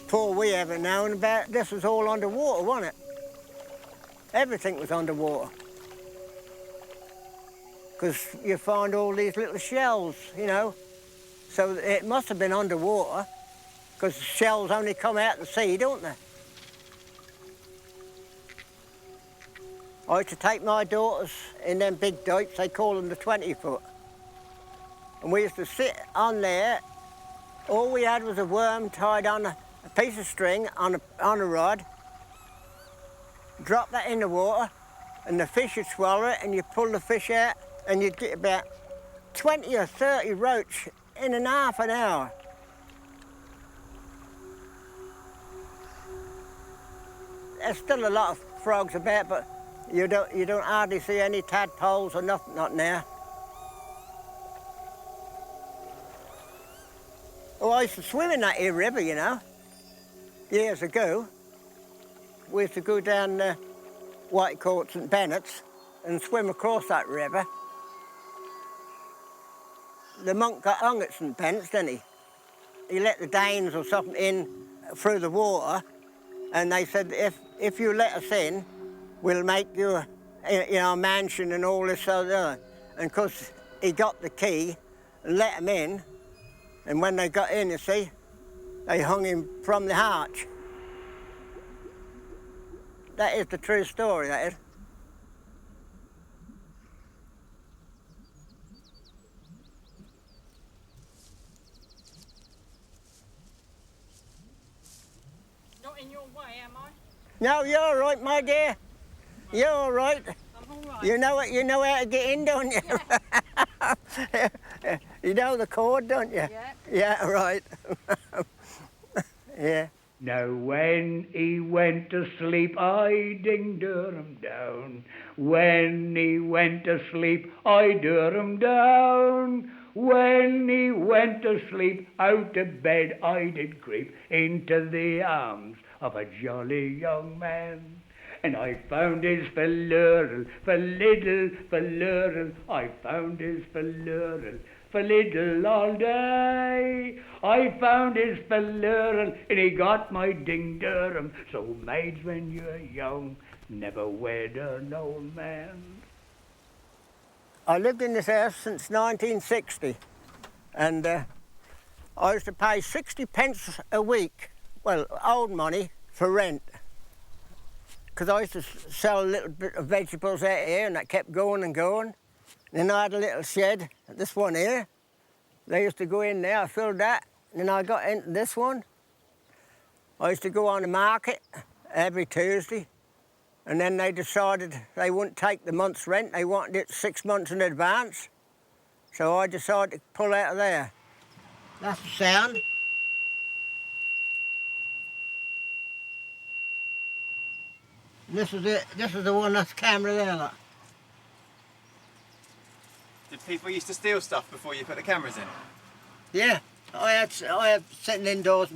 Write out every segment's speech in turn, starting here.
before we ever known about this was all underwater, wasn't it? Everything was underwater. Because you find all these little shells, you know. So it must have been underwater, because shells only come out of the sea, don't they? I used to take my daughters in them big dikes, they call them the 20-foot. And we used to sit on there. All we had was a worm tied on a piece of string on a rod. Drop that in the water, and the fish would swallow it, and you pull the fish out, and you'd get about 20 or 30 roach in half an hour. There's still a lot of frogs about, but you don't hardly see any tadpoles or nothing, not now. Oh, I used to swim in that here river, you know, years ago. We used to go down what you call St Bennett's and swim across that river. The monk got hung at St Bennett's, didn't he? He let the Danes or something in through the water, and they said, if you let us in, we'll make you a mansion and all this other. And of course, he got the key and let them in, and when they got in, you see, they hung him from the arch. That is the true story, that is. Not in your way, am I? No, you're all right, my dear. You're all right. I'm all right. You know how to get in, don't you? Yeah. You know the cord, don't you? Yeah. Yeah, right. Yeah. Now when he went to sleep, I dinged him down. When he went to sleep, I dur him down. When he went to sleep, out of bed I did creep into the arms of a jolly young man. And I found his fallural, for little, I found his fallural, for little all day. I found his fallural, and he got my ding-durham. So maids, when you're young, never wed an old man. I lived in this house since 1960, and I used to pay 60 pence a week, well, old money, for rent. Because I used to sell a little bit of vegetables out here, and that kept going and going. Then I had a little shed, this one here. They used to go in there, I filled that, and then I got into this one. I used to go on the market every Tuesday, and then they decided they wouldn't take the month's rent, they wanted it 6 months in advance. So I decided to pull out of there. That's the sound. This is it. This is the one that's camera there, look. Did people used to steal stuff before you put the cameras in? Yeah, I had sitting indoors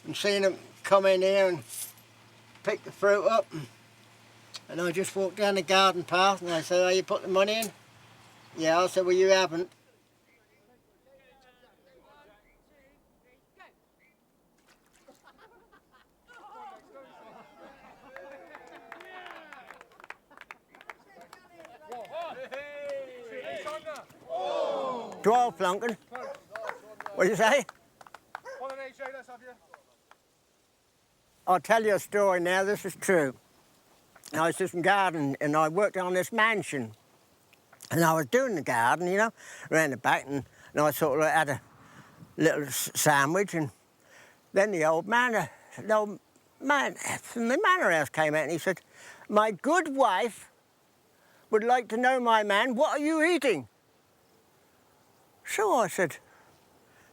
and seeing them come in here and pick the fruit up, and I just walked down the garden path and they said, "Oh, you put the money in?" Yeah, I said, "Well, you haven't." Dwell flunking. What do you say? I'll tell you a story now, this is true. I was just in garden and I worked on this mansion. And I was doing the garden, you know, around the back, and I sort of had a little sandwich, and then the old man from the manor house came out and he said, "My good wife would like to know, my man, what are you eating?" So I said,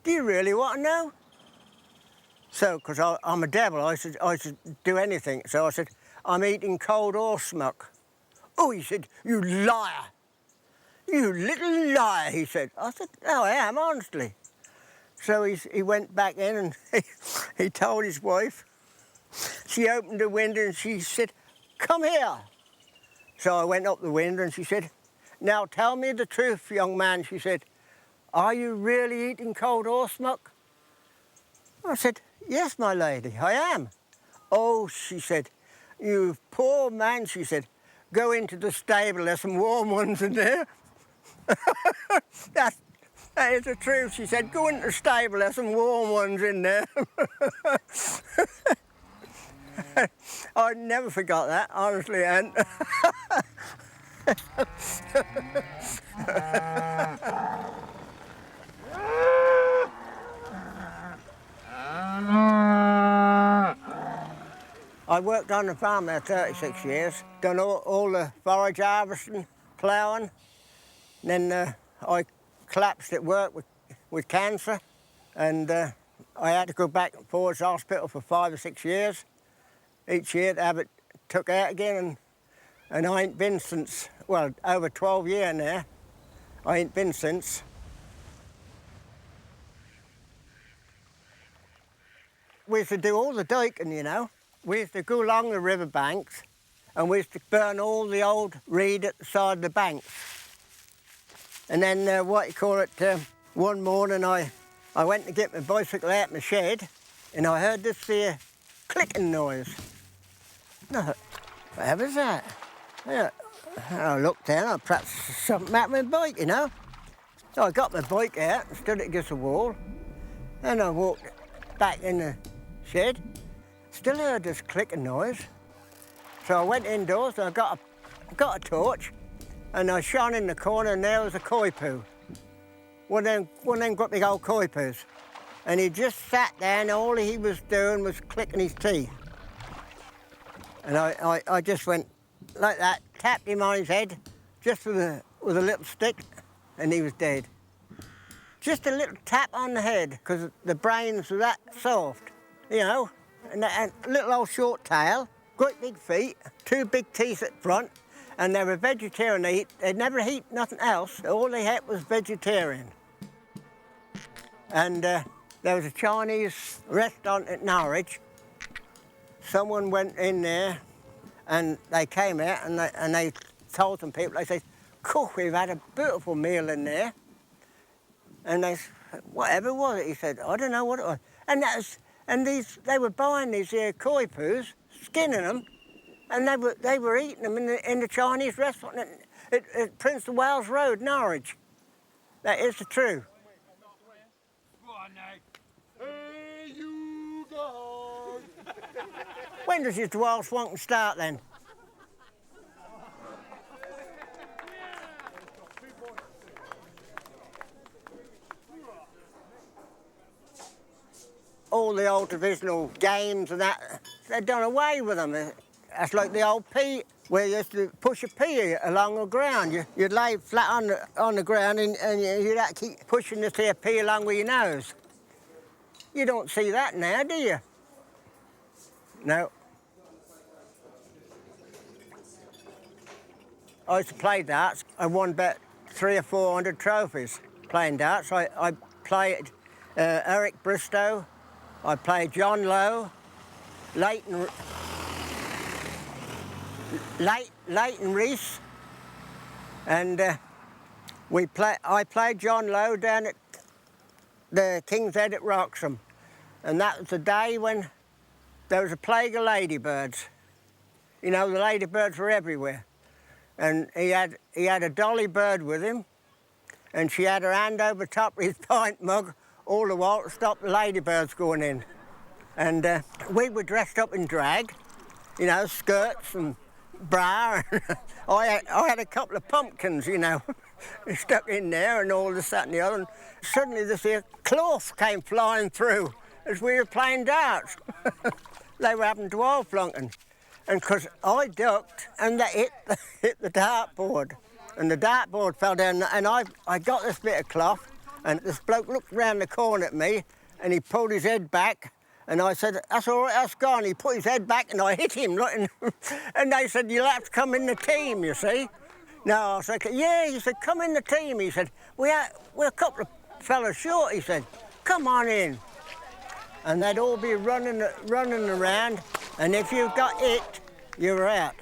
"Do you really want to know?" So, because I'm a devil, I should do anything. So I said, "I'm eating cold horse muck." Oh, he said, "You liar. You little liar," he said. I said, "Oh, I am, honestly." So he went back in and he told his wife. She opened the window and she said, "Come here." So I went up the window and she said, "Now tell me the truth, young man," she said. "Are you really eating cold horse muck?" I said, Yes, my lady, I am. Oh, she said, you poor man, she said, go into the stable, there's some warm ones in there. That is the truth, she said, go into the stable, there's some warm ones in there. I never forgot that, honestly, and I worked on the farm there 36 years, done all the forage harvesting, ploughing, then I collapsed at work with cancer, and I had to go back and forwards to hospital for 5 or 6 years. Each year to have it took out again, and I ain't been since, well, over 12 years now. I ain't been since. We used to do all the diking, you know. We used to go along the river banks, and we used to burn all the old reed at the side of the banks. And then, one morning I went to get my bicycle out of my shed, and I heard this here clicking noise. And I thought, what was that? Yeah. And I looked down, I perhaps something happened with my bike, you know. So I got my bike out and stood it against the wall, and I walked back in the shed. Still heard this clicking noise. So I went indoors and I got a torch, and I shone in the corner, and there was a koi poo. One of them got big old koi poos. And he just sat there, and all he was doing was clicking his teeth. And I just went like that, tapped him on his head, just with a little stick, and he was dead. Just a little tap on the head, because the brains were that soft, you know, and a little old short tail, great big feet, 2 big teeth at front, and they were vegetarian. They'd never eat nothing else. All they had was vegetarian. And there was a Chinese restaurant at Norwich. Someone went in there, and they came out, and they told some people, they said, "Cool, we've had a beautiful meal in there." And they said, "Whatever was it?" He said, "I don't know what it was." And they were buying these koi poos, skinning them, and they were eating them in the Chinese restaurant at Prince of Wales Road, Norwich. That is the truth. Hey, you guys! When does your dwell swanking start then? All the old divisional games and that, they've done away with them. That's like the old pea, where you used to push a pea along the ground. You'd lay flat on the ground, and you'd have to keep pushing this here pea along with your nose. You don't see that now, do you? No. I used to play darts. I won about 300 or 400 trophies playing darts. I played Eric Bristow, I played John Lowe, Leighton Reese, and I played John Lowe down at the King's Head at Wroxham, and that was the day when there was a plague of ladybirds. You know, the ladybirds were everywhere, and he had a dolly bird with him, and she had her hand over top of his pint mug all the while to stop the ladybirds going in. And we were dressed up in drag, you know, skirts and bra. I had a couple of pumpkins, you know, stuck in there, and all this, that and the other. And suddenly this here cloth came flying through as we were playing darts. They were having dwell flunking. And because I ducked, and they hit the dartboard. And the dartboard fell down, and I got this bit of cloth, and this bloke looked round the corner at me, and he pulled his head back, and I said, "That's all right, that's gone." He put his head back, and I hit him, and they said, "You'll have to come in the team, you see." No, I said, "Yeah," he said, "come in the team." He said, we're a couple of fellas short," he said, "come on in." And they'd all be running around, and if you got hit, you were out.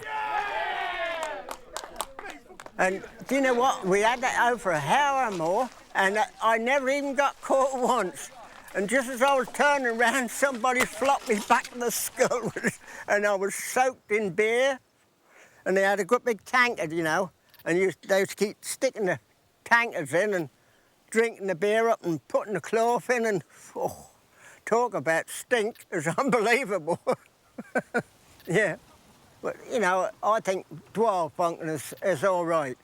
And do you know what? We had that over for an hour or more, and I never even got caught once. And just as I was turning around, somebody flopped me back in the skull, and I was soaked in beer. And they had a good big tankard, you know, and they used to keep sticking the tankards in and drinking the beer up and putting the cloth in, and talk about stink. It's unbelievable. Yeah. But, you know, I think dwarf bunking is all right.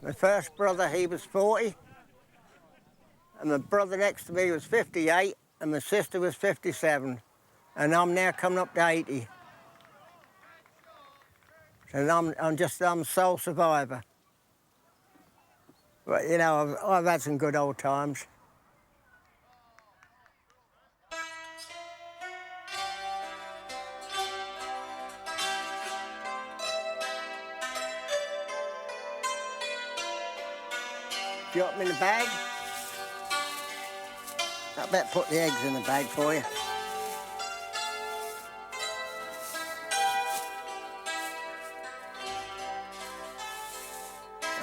My first brother, he was 40, and my brother next to me was 58, and my sister was 57, and I'm now coming up to 80. So I'm sole survivor. But, you know, I've had some good old times. Do you want them in the bag? I better put the eggs in the bag for you.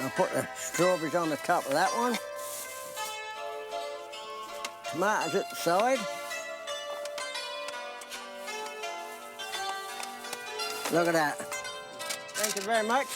I'll put the strawberries on the top of that one. Tomatoes at the side. Look at that. Thank you very much.